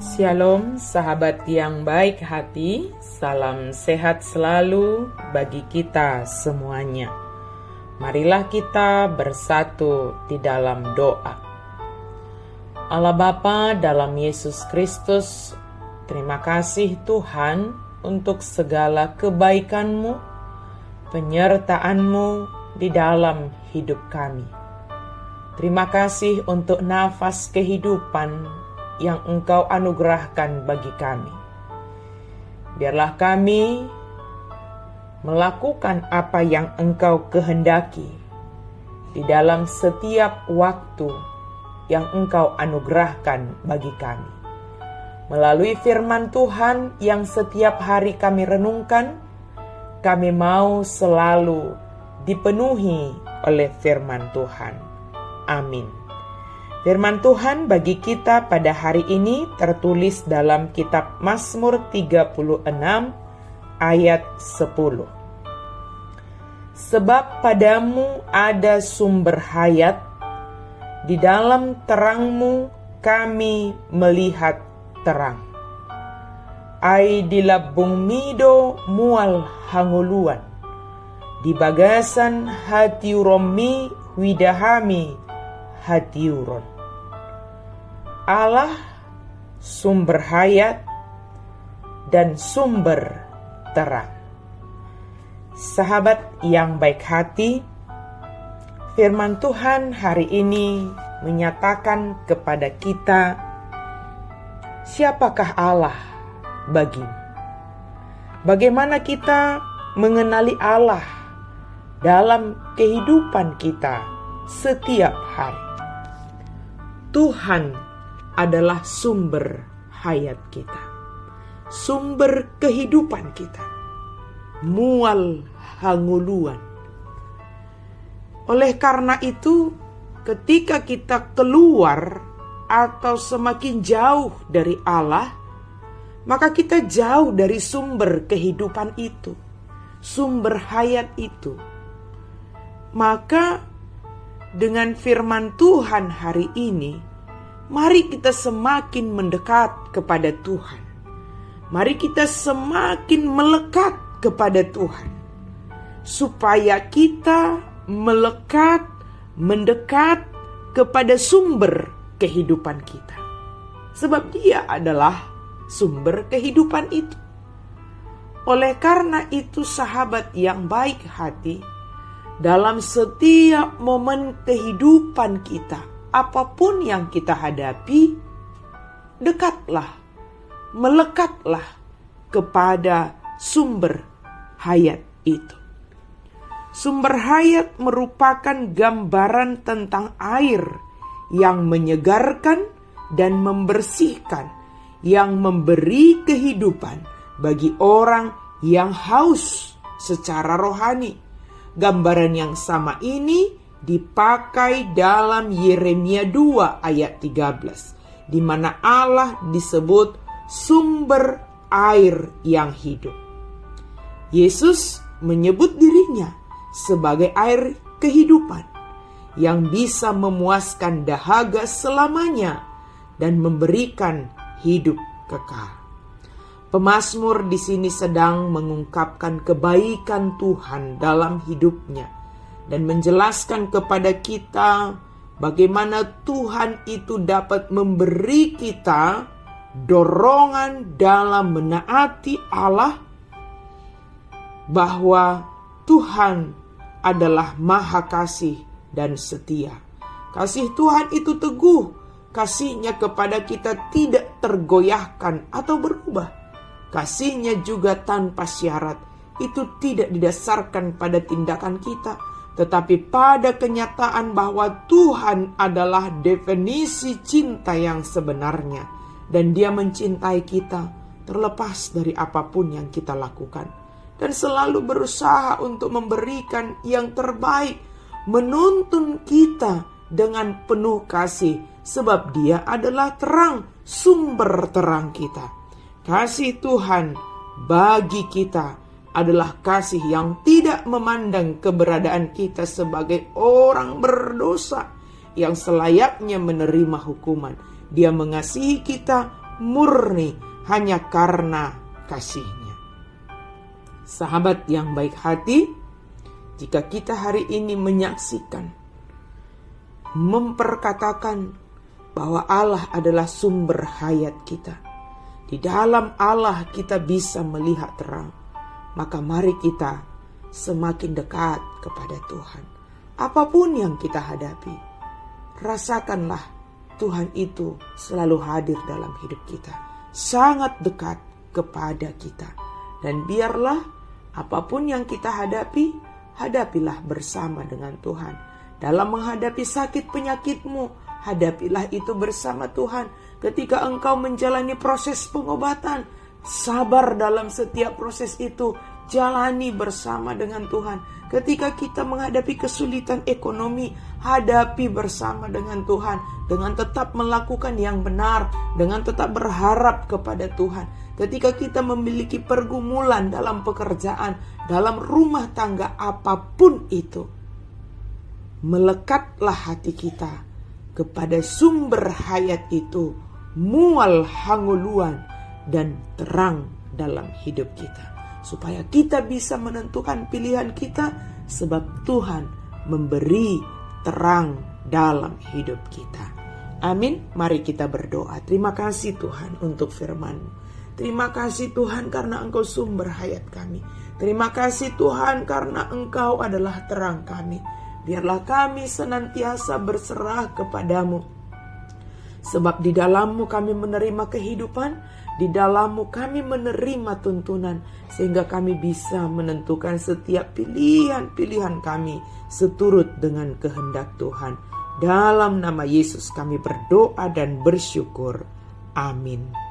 Shalom sahabat yang baik hati, salam sehat selalu bagi kita semuanya. Marilah kita bersatu di dalam doa. Allah Bapa dalam Yesus Kristus, terima kasih Tuhan untuk segala kebaikan-Mu, penyertaan-Mu di dalam hidup kami. Terima kasih untuk nafas kehidupan yang Engkau anugerahkan bagi kami. Biarlah kami melakukan apa yang Engkau kehendaki di dalam setiap waktu yang Engkau anugerahkan bagi kami. Melalui firman Tuhan yang setiap hari kami renungkan, kami mau selalu dipenuhi oleh firman Tuhan. Amin. Firman Tuhan bagi kita pada hari ini tertulis dalam kitab Mazmur 36 ayat 10. Sebab padamu ada sumber hayat, di dalam terangmu kami melihat terang. Ai di labung mido mual hanguluan, di bagasan hatiuromi widahami hatiuron. Allah sumber hayat dan sumber terang. Sahabat yang baik hati, firman Tuhan hari ini menyatakan kepada kita, siapakah Allah bagimu? Bagaimana kita mengenali Allah dalam kehidupan kita setiap hari? Tuhan adalah sumber hayat kita, sumber kehidupan kita, mual hanguluan. Oleh karena itu, ketika kita keluar atau semakin jauh dari Allah, maka kita jauh dari sumber kehidupan itu, sumber hayat itu. Maka dengan firman Tuhan hari ini, mari kita semakin mendekat kepada Tuhan. Mari kita semakin melekat kepada Tuhan. Supaya kita melekat, mendekat kepada sumber kehidupan kita. Sebab Dia adalah sumber kehidupan itu. Oleh karena itu sahabat yang baik hati, dalam setiap momen kehidupan kita, apapun yang kita hadapi, dekatlah, melekatlah kepada sumber hayat itu. Sumber hayat merupakan gambaran tentang air yang menyegarkan dan membersihkan, yang memberi kehidupan bagi orang yang haus secara rohani. Gambaran yang sama ini dipakai dalam Yeremia 2 ayat 13, di mana Allah disebut sumber air yang hidup. Yesus menyebut dirinya sebagai air kehidupan yang bisa memuaskan dahaga selamanya dan memberikan hidup kekal. Pemazmur di sini sedang mengungkapkan kebaikan Tuhan dalam hidupnya dan menjelaskan kepada kita bagaimana Tuhan itu dapat memberi kita dorongan dalam menaati Allah, bahwa Tuhan adalah Maha Kasih dan setia. Kasih Tuhan itu teguh, kasih-Nya kepada kita tidak tergoyahkan atau berubah. Kasih-Nya juga tanpa syarat, itu tidak didasarkan pada tindakan kita, tetapi pada kenyataan bahwa Tuhan adalah definisi cinta yang sebenarnya, dan Dia mencintai kita terlepas dari apapun yang kita lakukan, dan selalu berusaha untuk memberikan yang terbaik, menuntun kita dengan penuh kasih, sebab Dia adalah terang, sumber terang kita. Kasih Tuhan bagi kita adalah kasih yang tidak memandang keberadaan kita sebagai orang berdosa yang selayaknya menerima hukuman. Dia mengasihi kita murni hanya karena kasih-Nya. Sahabat yang baik hati, jika kita hari ini menyaksikan, memperkatakan bahwa Allah adalah sumber hayat kita, di dalam Allah kita bisa melihat terang, maka mari kita semakin dekat kepada Tuhan. Apapun yang kita hadapi, rasakanlah Tuhan itu selalu hadir dalam hidup kita, sangat dekat kepada kita. Dan biarlah apapun yang kita hadapi, hadapilah bersama dengan Tuhan. Dalam menghadapi sakit penyakitmu, hadapilah itu bersama Tuhan. Ketika engkau menjalani proses pengobatan, sabar dalam setiap proses itu, jalani bersama dengan Tuhan. Ketika kita menghadapi kesulitan ekonomi, hadapi bersama dengan Tuhan, dengan tetap melakukan yang benar, dengan tetap berharap kepada Tuhan. Ketika kita memiliki pergumulan dalam pekerjaan, dalam rumah tangga, apapun itu, melekatlah hati kita kepada sumber hayat itu, mual hanguluan dan terang dalam hidup kita, supaya kita bisa menentukan pilihan kita, sebab Tuhan memberi terang dalam hidup kita. Amin. Mari kita berdoa. Terima kasih Tuhan untuk firman-Mu. Terima kasih Tuhan karena Engkau sumber hayat kami. Terima kasih Tuhan karena Engkau adalah terang kami. Biarlah kami senantiasa berserah kepadamu, sebab di dalam-Mu kami menerima kehidupan, di dalam-Mu kami menerima tuntunan, sehingga kami bisa menentukan setiap pilihan-pilihan kami seturut dengan kehendak Tuhan. Dalam nama Yesus kami berdoa dan bersyukur. Amin.